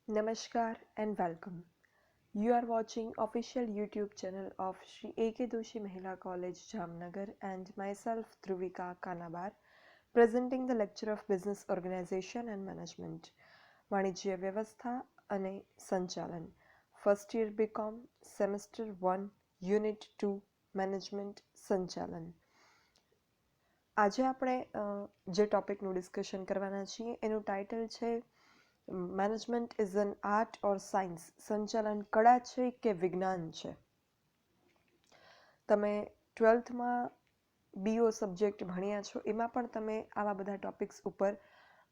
Namaskar and welcome. You are watching official YouTube channel of Shri AKDMC Mahila College Jamnagar and myself Dhruvika Kanabar presenting the lecture of Business Organization and Management વાણિજ્ય વ્યવસ્થા અને સંચાલન first year BCom semester 1 unit 2 management સંચાલન. આજે આપણે જે ટોપિકનું discussion કરવાના છીએ એનું ટાઇટલ છે management is an art or science. સંચાલન કળા છે કે વિજ્ઞાન છે. તમે 12થમાં બીઓ સબ્જેક્ટ ભણ્યા છો, એમાં પણ તમે આવા બધા ટોપિક્સ ઉપર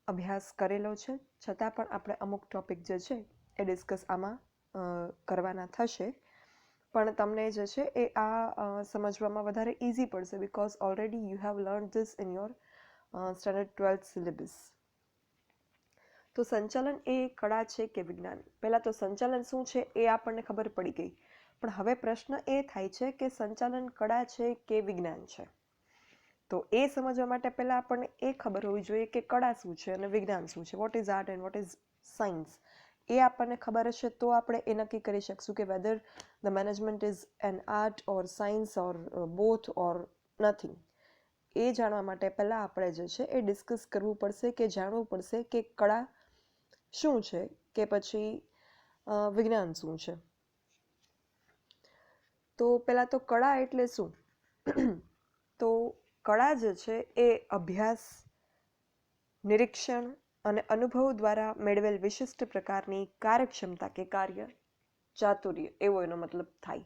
અભ્યાસ કરેલો છે, છતાં પણ આપણે અમુક ટોપિક જે છે એ ડિસ્કસ આમાં કરવાના થશે. પણ તમને જે છે એ આ સમજવામાં વધારે ઇઝી પડશે because already you have learn this in your standard 12th syllabus. તો સંચાલન એ કળા છે કે વિજ્ઞાન? પહેલાં તો સંચાલન શું છે એ આપણને ખબર પડી ગઈ, પણ હવે પ્રશ્ન એ થાય છે કે સંચાલન કળા છે કે વિજ્ઞાન છે. તો એ સમજવા માટે પહેલાં આપણને એ ખબર હોવી જોઈએ કે કળા શું છે અને વિજ્ઞાન શું છે. What is art and what is science, એ આપણને ખબર હશે તો આપણે એ નક્કી કરી શકશું કે whether the management is an art or science or both or nothing. એ જાણવા માટે પહેલાં આપણે જે છે એ ડિસ્કસ કરવું પડશે કે જાણવું પડશે કે કળા શું છે કે પછી વિજ્ઞાન શું છે. તો પહેલાં તો કળા એટલે શું? તો કળા જે છે એ અભ્યાસ, નિરીક્ષણ અને અનુભવ દ્વારા મેળવેલ વિશિષ્ટ પ્રકારની કાર્યક્ષમતા કે કાર્ય ચાતુર્ય એવો એનો મતલબ થાય.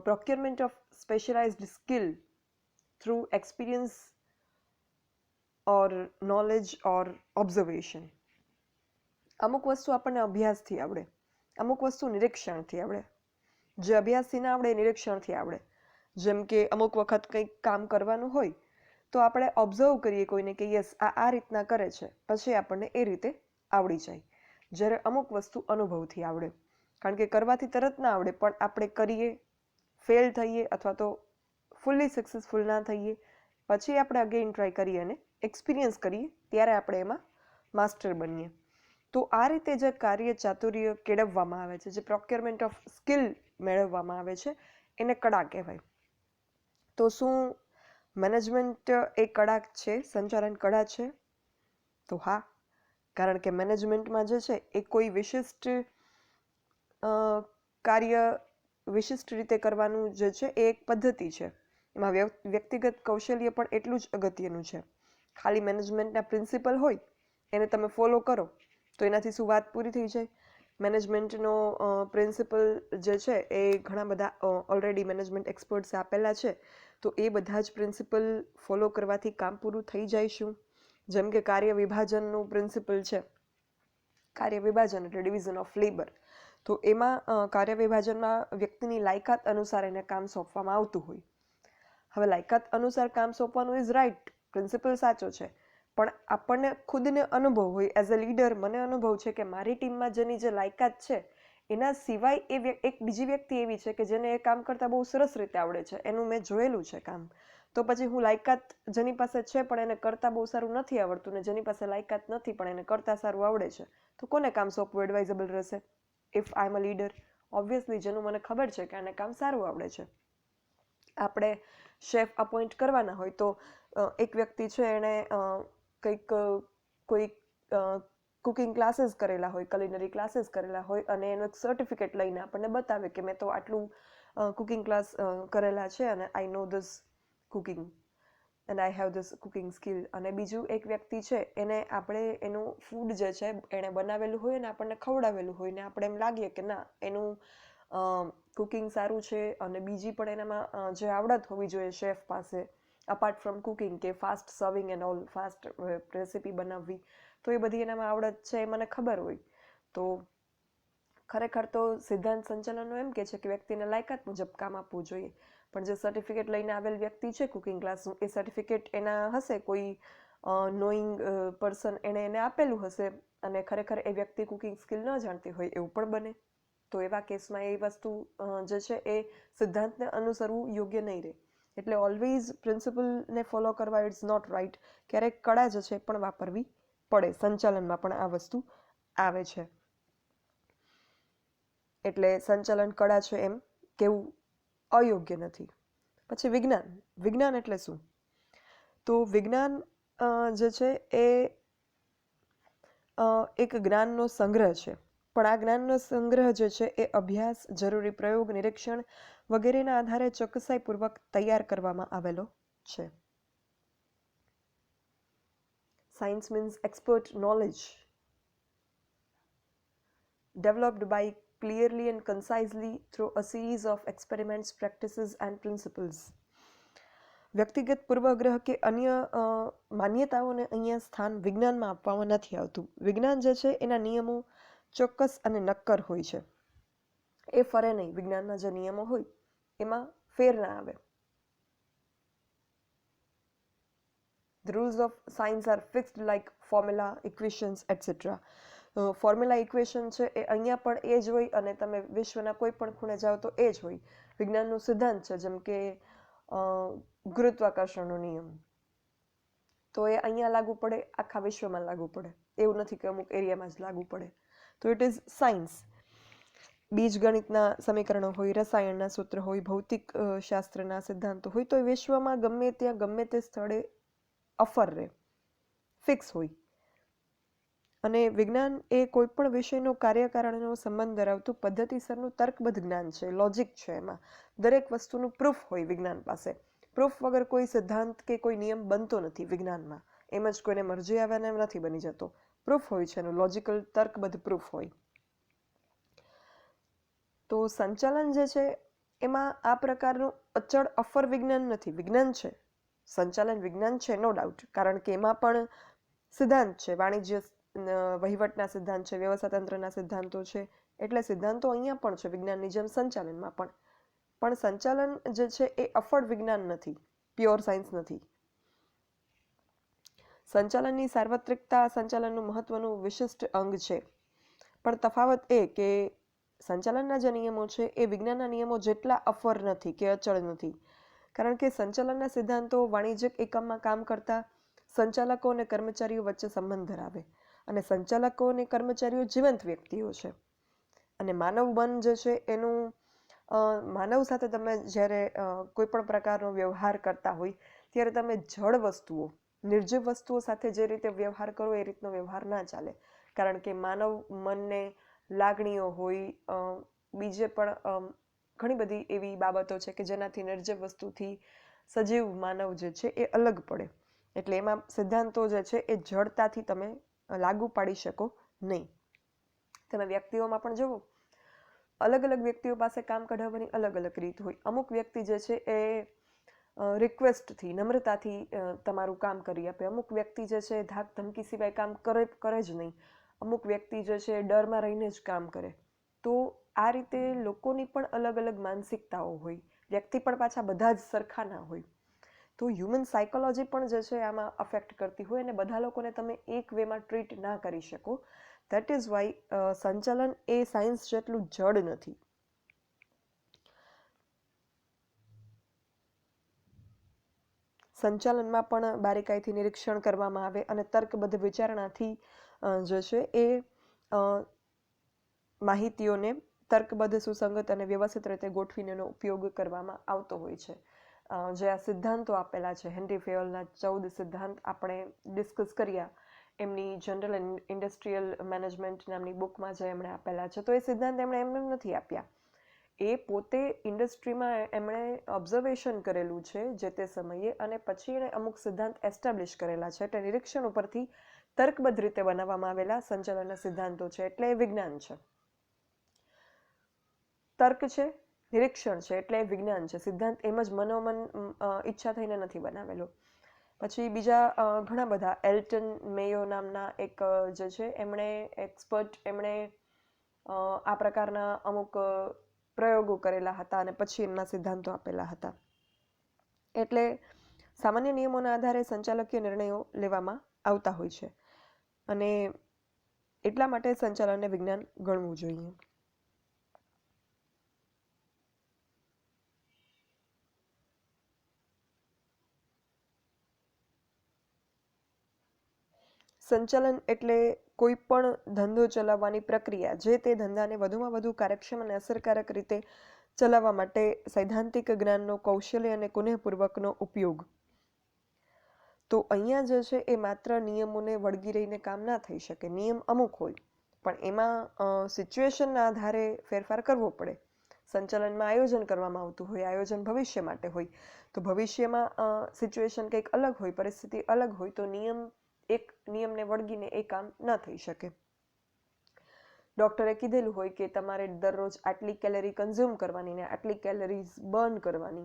Procurement of specialized skill through experience or knowledge or observation. અમુક વસ્તુ આપણને અભ્યાસથી આવડે, અમુક વસ્તુ નિરીક્ષણથી આવડે. જે અભ્યાસથી ના આવડે એ નિરીક્ષણથી આવડે. જેમ કે અમુક વખત કંઈક કામ કરવાનું હોય તો આપણે ઓબ્ઝર્વ કરીએ કોઈને કે યસ આ રીતના કરે છે, પછી આપણને એ રીતે આવડી જાય. જ્યારે અમુક વસ્તુ અનુભવથી આવડે, કારણ કે કરવાથી તરત ના આવડે, પણ આપણે કરીએ, ફેલ થઈએ અથવા તો ફૂલ્લી સક્સેસફુલ ના થઈએ, પછી આપણે અગેઇન ટ્રાય કરીએ અને એક્સપિરિયન્સ કરીએ, ત્યારે આપણે એમાં માસ્ટર બનીએ. તો આ રીતે જે કાર્ય ચાતુર્ય કેળવવામાં આવે છે, જે પ્રોક્યોરમેન્ટ ઓફ સ્કિલ મેળવવામાં આવે છે, એને કળા કહેવાય. તો શું મેનેજમેન્ટ એ કળા છે, સંચાલન કળા છે? તો હા, કારણ કે મેનેજમેન્ટમાં જે છે એ કોઈ વિશિષ્ટ કાર્ય વિશિષ્ટ રીતે કરવાનું જે છે એ એક પદ્ધતિ છે. એમાં વ્યક્તિગત કૌશલ્ય પણ એટલું જ અગત્યનું છે. ખાલી મેનેજમેન્ટના પ્રિન્સિપલ હોય એને તમે ફોલો કરો તો એનાથી શું વાત પૂરી થઈ જાય? મેનેજમેન્ટનો પ્રિન્સિપલ જે છે એ ઘણા બધા ઓલરેડી મેનેજમેન્ટ એક્સપર્ટ્સે આપેલા છે, તો એ બધા જ પ્રિન્સિપલ ફોલો કરવાથી કામ પૂરું થઈ જાય શું? જેમ કે કાર્ય વિભાજનનું પ્રિન્સિપલ છે, કાર્ય વિભાજન એટલે ડિવિઝન ઓફ લેબર. તો એમાં કાર્ય વિભાજનમાં વ્યક્તિની લાયકાત અનુસાર એને કામ સોંપવામાં આવતું હોય. હવે લાયકાત અનુસાર કામ સોંપવાનું ઇઝ રાઇટ, પ્રિન્સિપલ સાચો છે, પણ આપણને ખુદને અનુભવ હોય એઝ અ લીડર, મને અનુભવ છે કે મારી ટીમમાં જેની જે લાયકાત છે એના સિવાય એક બીજી વ્યક્તિ એવી છે કે જેને એ કામ કરતાં બહુ સરસ રીતે આવડે છે, એનું મેં જોયેલું છે કામ. તો પછી હું લાયકાત જેની પાસે છે પણ એને કરતાં બહુ સારું નથી આવડતું, ને જેની પાસે લાયકાત નથી પણ એને કરતાં સારું આવડે છે, તો કોને કામ સોંપવું એડવાઇઝેબલ રહેશે? If I am a leader, obviously જેનું મને ખબર છે કે આને કામ સારું આવડે છે. આપણે શેફ અપોઇન્ટ કરવાના હોય તો એક વ્યક્તિ છે એણે કોઈ કુકિંગ ક્લાસીસ કરેલા હોય, કલિનરી ક્લાસીસ કરેલા હોય, અને એનો એક સર્ટિફિકેટ લઈને આપણને બતાવે કે મેં તો આટલું કુકિંગ ક્લાસ કરેલા છે અને I know this cooking and I have this cooking skill. અને બીજું એક વ્યક્તિ છે એને આપણે એનું ફૂડ જે છે એણે બનાવેલું હોય અને આપણને ખવડાવેલું હોય, ને આપણે એમ લાગીએ કે ના એનું કુકિંગ સારું છે, અને બીજી પણ એનામાં જે આવડત હોવી જોઈએ શેફ પાસે અપાર્ટ ફ્રોમ કુકિંગ, કે fast serving and all, fast recipe બનાવવી, તો એ બધી એનામાં આવડત છે એ મને ખબર હોય. તો ખરેખર તો સિદ્ધાંત સંચાલનનો એમ કે છે કે વ્યક્તિને લાયકાત મુજબ કામ આપવું જોઈએ. પણ જે સર્ટિફિકેટ લઈને આવેલ વ્યક્તિ છે કુકિંગ ક્લાસનું, એ સર્ટિફિકેટ એના હશે કોઈ નોઈંગ પર્સન એને આપેલું હશે, અને ખરેખર એ વ્યક્તિ કુકિંગ સ્કિલ ન જાણતી હોય એવું પણ બને. તો એવા કેસમાં એ વસ્તુ જે છે એ સિદ્ધાંતને અનુસરવું યોગ્ય નહીં રહે. એટલે ઓલવેઝ પ્રિન્સિપલને ફોલો કરવા ઇટ્સ નોટ રાઇટ. ક્યારેક કળા જે છે પણ વાપરવી પડે, સંચાલનમાં પણ આ વસ્તુ આવે છે. એટલે સંચાલન કળા છે એમ કેવું અયોગ્ય નથી. પછી વિજ્ઞાન. વિજ્ઞાન એટલે શું? તો વિજ્ઞાન જે છે એ એક જ્ઞાનનો સંગ્રહ છે. પણ આ જ્ઞાનનો સંગ્રહ જે છે એ અભ્યાસ, જરૂરી પ્રયોગ, નિરીક્ષણ વગેરેના આધારે ચોકસાઈપૂર્વક તૈયાર કરવામાં આવેલો છે. Science means expert knowledge developed by clearly and concisely through a series of experiments, practices and principles. વ્યક્તિગત પૂર્વગ્રહ કે અન્ય માન્યતાઓને અહીંયા સ્થાન વિજ્ઞાનમાં આપવામાં નથી આવતું. વિજ્ઞાન જે છે એના નિયમો ચોક્કસ અને નક્કર હોય છે. એ ફરે નહીં. વિજ્ઞાનના જે નિયમો હોય એમાં ફેર ના આવે. The rules of science are fixed like formula, equations, etc. Formula equation છે એ અહીંયા પણ એ જ હોય અને તમે વિશ્વના કોઈ પણ ખૂણે જાઓ તો એ જ હોય. વિજ્ઞાનનો સિદ્ધાંત છે જેમ કે ગુરુત્વાકર્ષણનો નિયમ, તો એ અહીંયા લાગુ પડે, આખા વિશ્વમાં લાગુ પડે. એવું નથી કે અમુક એરિયામાં જ લાગુ પડે. તો ઇટ ઇઝ સાયન્સ. બીજગણિતના સમીકરણો હોય, રસાયણના સૂત્ર હોય, ભૌતિક શાસ્ત્રના સિદ્ધાંતો હોય, તો એ વિશ્વમાં ગમે ત્યાં ગમે તે સ્થળે અફર રહે, ફિક્સ હોય. અને વિજ્ઞાન એ કોઈ પણ વિષયનો કાર્યકારણનો સંબંધ ધરાવતું પદ્ધતિસરનું તર્કબદ્ધ જ્ઞાન છે, લોજિક છે. એમાં દરેક વસ્તુનું પ્રૂફ હોય વિજ્ઞાન પાસે. પ્રૂફ વગર કોઈ સિદ્ધાંત કે કોઈ નિયમ બનતો નથી વિજ્ઞાનમાં. એમ જ કોઈને મરજી આવે ને એમ નથી બની જતો. પ્રૂફ હોય છે એનું, લોજિકલ તર્કબદ્ધ પ્રૂફ હોય. તો સંચાલન જે છે એમાં આ પ્રકારનું અચળ અફર વિજ્ઞાન નથી. વિજ્ઞાન છે, સંચાલન વિજ્ઞાન છે, નો ડાઉટ. કારણ કે એમાં પણ સિદ્ધાંત છે, વાણિજ્ય વહીવટના સિદ્ધાંત છે, વ્યવસ્થાતંત્રના સિદ્ધાંતો છે. એટલે સિદ્ધાંતો અહીંયા પણ છે વિજ્ઞાનની જેમ સંચાલનમાં પણ. પણ સંચાલન જે છે એ અફળ વિજ્ઞાન નથી, પ્યોર સાયન્સ નથી. સંચાલનની સાર્વત્રિકતા સંચાલનનું મહત્વનું વિશિષ્ટ અંગ છે. પણ તફાવત એ કે સંચાલનના જે નિયમો છે એ વિજ્ઞાનના નિયમો જેટલા અફર નથી કે અચળ નથી. કારણ કે સંચાલનના સિદ્ધાંતો વાણિજ્યિક એકમમાં કામ કરતા સંચાલકો અને કર્મચારીઓ વચ્ચે સંબંધ ધરાવે. અને સંચાલકો અને કર્મચારીઓ જીવંત વ્યક્તિઓ છે. અને માનવ મન જે છે એનું માનવ સાથે તમે જ્યારે કોઈ પણ પ્રકારનો વ્યવહાર કરતા હોય ત્યારે તમે જળ વસ્તુઓ, નિર્જીવ વસ્તુઓ સાથે જે રીતે વ્યવહાર કરો એ રીતનો વ્યવહાર ના ચાલે. કારણ કે માનવ મનને લાગણીઓ હોય, બીજે પણ ઘણી બધી એવી બાબતો છે કે જેનાથી નિર્જીવ વસ્તુથી સજીવ માનવ જે છે એ અલગ પડે. એટલે એમાં સિદ્ધાંતો જે છે એ જડતાથી તમે લાગુ પાડી શકો નહીં. તમે વ્યક્તિઓમાં પણ જુઓ, અલગ અલગ વ્યક્તિઓ પાસે કામ કઢાવવાની અલગ અલગ રીત હોય. અમુક વ્યક્તિ જે છે એ રિક્વેસ્ટથી, નમ્રતાથી તમારું કામ કરી આપે. અમુક વ્યક્તિ જે છે ધાક ધમકી સિવાય કામ કરે જ નહીં. અમુક વ્યક્તિ જે છે ડરમાં રહીને જ કામ કરે. તો આ રીતે લોકોની પણ અલગ અલગ માનસિકતાઓ હોય. વ્યક્તિ પણ પાછા બધા જ સરખા ના હોય. તો હ્યુમન સાયકોલોજી પણ જે છે આમાં અફેક્ટ કરતી હોય અને બધા લોકોને તમે એક વેમાં ટ્રીટ ના કરી શકો. દેટ ઇઝ વાય સંચાલન એ સાયન્સ જેટલું જડ નથી. સંચાલનમાં પણ બારીકાઈથી નિરીક્ષણ કરવામાં આવે અને તર્કબદ્ધ વિચારણાથી જે છે એ માહિતીઓને તર્કબદ્ધ, સુસંગત અને વ્યવસ્થિત રીતે ગોઠવીને એનો ઉપયોગ કરવામાં આવતો હોય છે. જે આ સિદ્ધાંતો આપેલા છે, હેનરી ફેયોલના 14 સિદ્ધાંત આપણે ડિસ્કસ કર્યા, એમની જનરલ એન્ડ ઇન્ડસ્ટ્રીયલ મેનેજમેન્ટ નામની બુકમાં જે એમણે આપેલા છે. તો એ સિદ્ધાંત એમણે એમને નથી આપ્યા. એ પોતે ઇન્ડસ્ટ્રીમાં એમણે ઓબ્ઝર્વેશન કરેલું છે જે તે સમયે, અને પછી એણે અમુક સિદ્ધાંત એસ્ટાબ્લિશ કરેલા છે. એટલે નિરીક્ષણ ઉપરથી તર્કબદ્ધ રીતે બનાવવામાં આવેલા સંચાલનના સિદ્ધાંતો છે. એટલે એ વિજ્ઞાન છે. તર્ક છે, નિરીક્ષણ છે, એટલે એ વિજ્ઞાન છે. સિદ્ધાંત એમ જ મનોમન ઈચ્છા થઈને નથી બનાવેલો. પછી બીજા ઘણા બધા, એલ્ટન મેયો નામના એક જે છે એમણે આ પ્રકારના અમુક પ્રયોગો કરેલા હતા અને પછી એમના સિદ્ધાંતો આપેલા હતા. એટલે સામાન્ય નિયમોના આધારે સંચાલકીય નિર્ણયો લેવામાં આવતા હોય છે. અને એટલા માટે સંચાલનને વિજ્ઞાન ગણવું જોઈએ. સંચાલન એટલે કોઈ પણ ધંધો ચલાવવાની પ્રક્રિયા, જે તે ધંધાને વધુમાં વધુ કાર્યક્ષમ અને અસરકારક રીતે ચલાવવા માટે સૈદ્ધાંતિક જ્ઞાનનો, કૌશલ્ય અને કુનેહપૂર્વકનો ઉપયોગ. તો અહીંયા જે છે એ માત્ર નિયમોને વળગી રહીને કામ ના થઈ શકે. નિયમ અમુક હોય, પણ એમાં સિચ્યુએશનના આધારે ફેરફાર કરવો પડે. સંચાલનમાં આયોજન કરવામાં આવતું હોય, આયોજન ભવિષ્ય માટે હોય, તો ભવિષ્યમાં સિચ્યુએશન કંઈક અલગ હોય, પરિસ્થિતિ અલગ હોય, તો એક નિયમને વળગીને એ કામ ન થઈ શકે. ડૉક્ટરે કીધેલું હોય કે તમારે દરરોજ આટલી કેલરી કન્ઝ્યુમ કરવાની ને આટલી કેલરીઝ બર્ન કરવાની,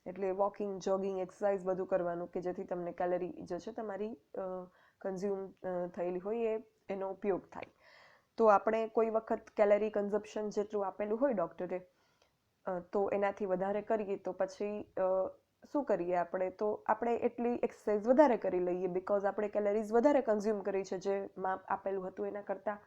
એટલે વોકિંગ, જોગિંગ, એક્સરસાઇઝ બધું કરવાનું, કે જેથી તમને કેલરી જે છે તમારી કન્ઝ્યુમ થયેલી હોય એનો ઉપયોગ થાય. તો આપણે કોઈ વખત કેલરી કન્ઝપ્શન જેટલું આપેલું હોય ડૉક્ટરે, તો એનાથી વધારે કરીએ તો પછી શું કરીએ આપણે? તો આપણે એટલી એક્સરસાઇઝ વધારે કરી લઈએ, બિકોઝ આપણે કેલરીઝ વધારે કન્ઝ્યુમ કરી છે જે માપ આપેલું હતું એના કરતાં.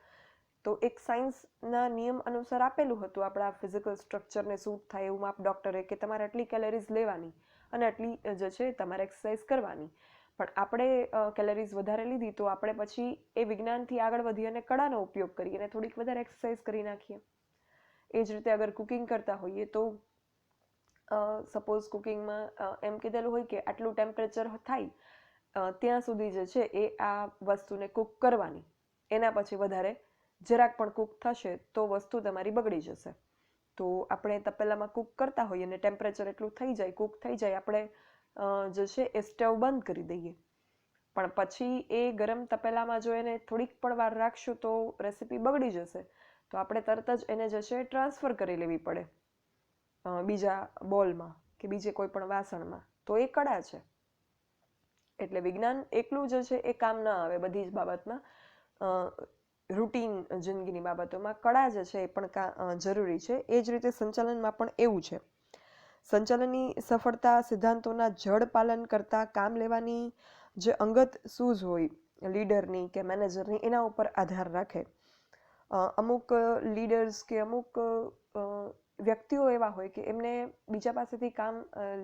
તો એક સાયન્સના નિયમ અનુસાર આપેલું હતું આપણા ફિઝિકલ સ્ટ્રક્ચરને સૂટ થાય એવું માપ ડૉક્ટરે, કે તમારે આટલી કેલરીઝ લેવાની અને આટલી જે છે તમારે એક્સરસાઇઝ કરવાની. પણ આપણે કેલરીઝ વધારે લીધી, તો આપણે પછી એ વિજ્ઞાનથી આગળ વધી અને કળાનો ઉપયોગ કરીએ અને થોડીક વધારે એક્સરસાઇઝ કરી નાખીએ. એ જ રીતે અગર કુકિંગ કરતા હોઈએ તો સપોઝ કુકિંગમાં એમ કીધેલું હોય કે આટલું ટેમ્પરેચર થાય ત્યાં સુધી જે છે એ આ વસ્તુને કૂક કરવાની, એના પછી વધારે જરાક પણ કૂક થશે તો વસ્તુ તમારી બગડી જશે. તો આપણે તપેલામાં કૂક કરતા હોઈએ અને ટેમ્પરેચર એટલું થઈ જાય, કૂક થઈ જાય, આપણે જે છે એ સ્ટવ બંધ કરી દઈએ. પણ પછી એ ગરમ તપેલામાં જો એને થોડીક પણ વાર રાખશું તો રેસીપી બગડી જશે. તો આપણે તરત જ એને જે છે ટ્રાન્સફર કરી લેવી પડે બીજા બોલમાં કે બીજે કોઈ પણ વાસણમાં. તો એ કળા છે. એટલે વિજ્ઞાન એકલું જે છે એ કામ ના આવે બધી જ બાબતમાં. રૂટીન જિંદગીની બાબતોમાં કળા જે છે એ પણ જરૂરી છે. એ જ રીતે સંચાલનમાં પણ એવું છે. સંચાલનની સફળતા સિદ્ધાંતોના જડ પાલન કરતા કામ લેવાની જે અંગત સૂઝ હોય લીડરની કે મેનેજરની, એના ઉપર આધાર રાખે. અમુક લીડર્સ કે અમુક વ્યક્તિઓ એવા હોય કે એમને બીજા પાસેથી કામ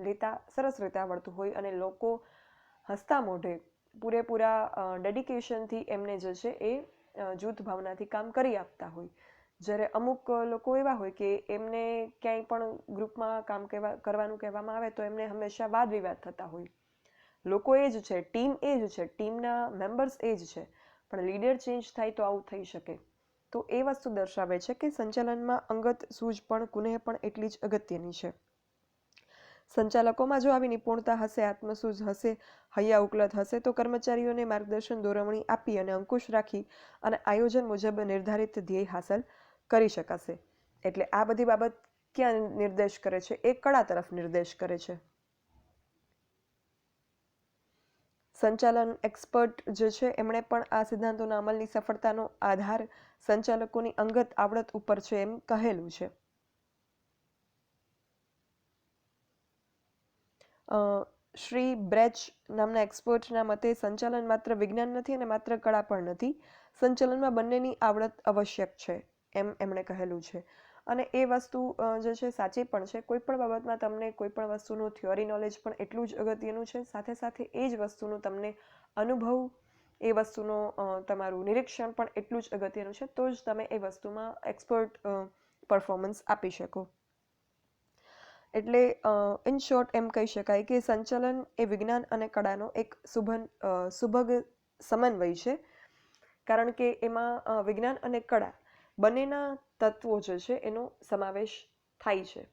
લેતા સરસ રીતે આવડતું હોય અને લોકો હસતા મોઢે પૂરેપૂરા ડેડિકેશનથી એમને જે છે એ જૂથ ભાવનાથી કામ કરી આપતા હોય. જ્યારે અમુક લોકો એવા હોય કે એમને ક્યાંય પણ ગ્રુપમાં કામ કરવાનું કહેવામાં આવે તો એમને હંમેશા વાદ વિવાદ થતા હોય. લોકો એ જ છે, ટીમ એ જ છે, ટીમના મેમ્બર્સ એ જ છે, પણ લીડર ચેન્જ થાય તો આવું થઈ શકે. તો એ વસ્તુ દર્શાવે છે કે સંચાલનમાં અંગત સૂઝ પણ કુનેહ પણ એટલી જ અગત્યની છે. સંચાલકોમાં જો આવી નિપુણતા હશે, આત્મસૂઝ હશે, હૈયા ઉકલત હશે, તો કર્મચારીઓને માર્ગદર્શન, દોરવણી આપી અને અંકુશ રાખી અને આયોજન મુજબ નિર્ધારિત ધ્યેય હાંસલ કરી શકાશે. એટલે આ બધી બાબત ક્યાં નિર્દેશ કરે છે? એ કળા તરફ નિર્દેશ કરે છે. સંચાલન એક્સપર્ટ જે છે એમણે પણ આ સિદ્ધાંતોના અમલની સફળતાનો આધાર સંચાલકોની અંગત આવડત ઉપર છે એમ કહેલું છે. શ્રી બ્રેચ નામના એક્સપર્ટના મતે સંચાલન માત્ર વિજ્ઞાન નથી અને માત્ર કળા પણ નથી. સંચાલનમાં બંનેની આવડત આવશ્યક છે એમ એમણે કહેલું છે. અને એ વસ્તુ જે છે સાચી પણ છે. કોઈ પણ બાબતમાં તમને કોઈ પણ વસ્તુનું થિયોરી નોલેજ પણ એટલું જ અગત્યનું છે, સાથે સાથે એ જ વસ્તુનું તમને અનુભવ, એ વસ્તુનો તમારું નિરીક્ષણ પણ એટલું જ અગત્યનું છે. તો જ તમે એ વસ્તુમાં એક્સપર્ટ પરફોર્મન્સ આપી શકો. એટલે ઇન શોર્ટ એમ કહી શકાય કે સંચાલન એ વિજ્ઞાન અને કળાનો એક સુભગ સમન્વય છે. કારણ કે એમાં વિજ્ઞાન અને કળા બંનેના તત્વો જે છે એનો સમાવેશ થાય છે.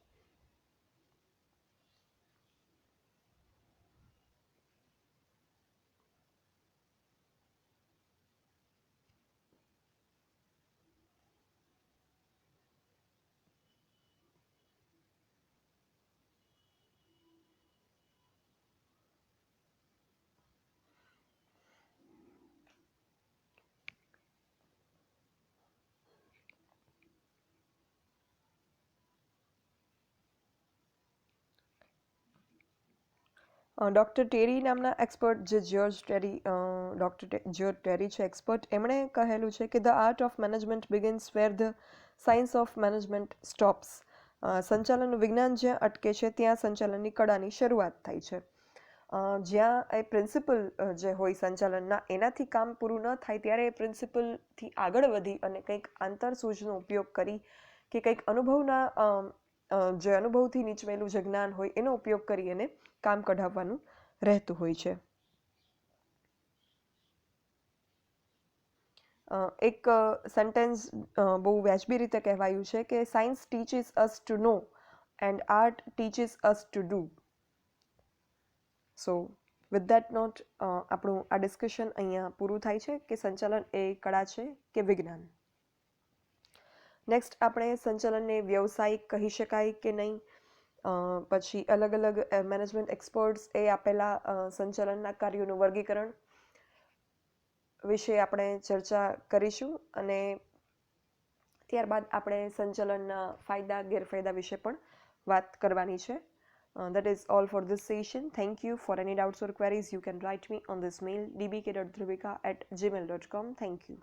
ડૉક્ટર ટેરી નામના એક્સપર્ટ, જે ડૉક્ટર જ્યોર્જ ટેરી છે એક્સપર્ટ, એમણે કહેલું છે કે the art of management begins where the science of management stops. સંચાલનનું વિજ્ઞાન જ્યાં અટકે છે ત્યાં સંચાલનની કળાની શરૂઆત થાય છે. જ્યાં એ પ્રિન્સિપલ જે હોય સંચાલનના એનાથી કામ પૂરું ન થાય ત્યારે એ પ્રિન્સિપલથી આગળ વધી અને કંઈક આંતરસૂઝનો ઉપયોગ કરી કે કંઈક અનુભવના જે અનુભવથી નીચવેલું જે જ્ઞાન હોય એનો ઉપયોગ કરી એને કામ કઢાવવાનું રહેતું હોય છે. એક સેન્ટેન્સ બહુ વ્યાજબી રીતે કહેવાયું છે કે science teaches us to know and art teaches us to do. So with that note આપણું આ ડિસ્કશન અહીંયા પૂરું થાય છે કે સંચાલન એ કળા છે કે વિજ્ઞાન. નેક્સ્ટ આપણે સંચાલનને વ્યવસાયિક કહી શકાય કે નહીં, પછી અલગ અલગ મેનેજમેન્ટ એક્સપર્ટ્સ એ આપેલા સંચાલનના કાર્યોનું વર્ગીકરણ વિશે આપણે ચર્ચા કરીશું અને ત્યારબાદ આપણે સંચાલનના ફાયદા ગેરફાયદા વિશે પણ વાત કરવાની છે. That is all for this session. Thank you. For any doubts or queries, you can write me on this mail dbk.dhruvika@gmail.com. Thank you.